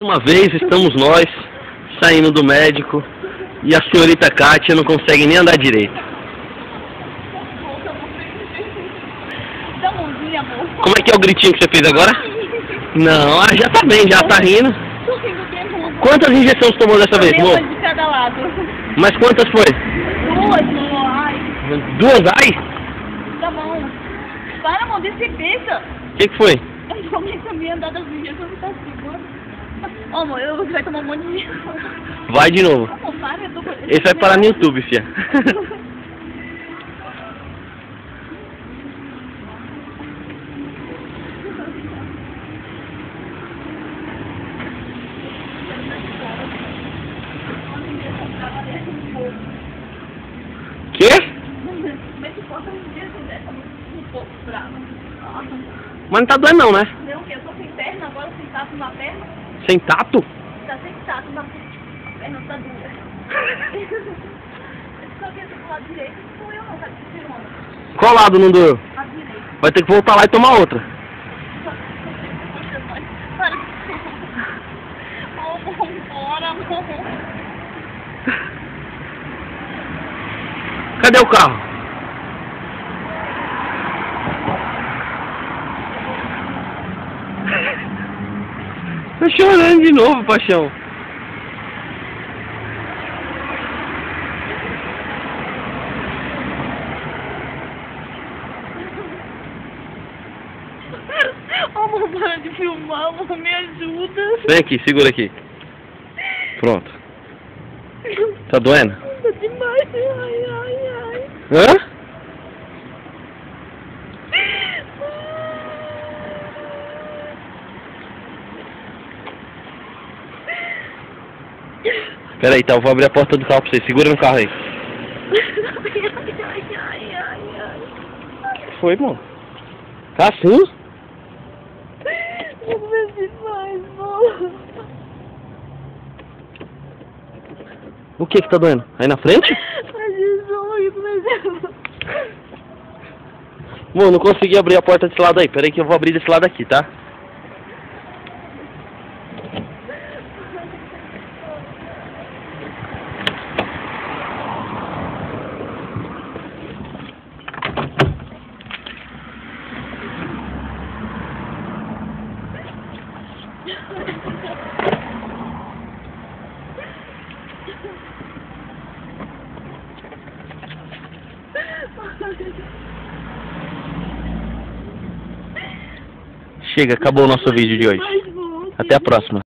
Uma vez estamos nós saindo do médico e a senhorita Kátia não consegue nem andar direito. Como é que é o gritinho que você fez agora? Não, já tá bem, já tá rindo. Quantas injeções tomou dessa vez, amor? De cada lado. Mas quantas foi? Duas, amor. Ai. Duas? Ai? Tá bom. Para, amor, desse bicho. O que foi? Eu começo a me andar das injeções e tá seguro. Ó, amor, você vai tomar um monte de... Vai de novo. Amor, para, eu tô... Esse vai parar no YouTube, fia. Quê? Mas não tá doendo não, né? Não, que eu tô sem perna, agora sem tato na perna. Sem tato? Tá sem tato na perna, tá dura. Só que esse do lado direito não sou eu não, sabe? Qual lado não doeu? A direita. Vai ter que voltar lá e tomar outra. Para. Bora, amor. Cadê o carro? Tô chorando de novo, paixão. Amor, para de filmar, amor, me ajuda. Vem aqui, segura aqui. Pronto. Tá doendo? Tá demais, ai, ai, ai. Hã? Pera aí, tá, eu vou abrir a porta do carro pra você. Segura no carro aí. O que foi, irmão? Tá assim? Não demais, amor. O que tá doendo? Aí na frente? Mano, não consegui abrir a porta desse lado aí. Pera aí que eu vou abrir desse lado aqui, tá? Chega, acabou o nosso vídeo de hoje. Até a próxima.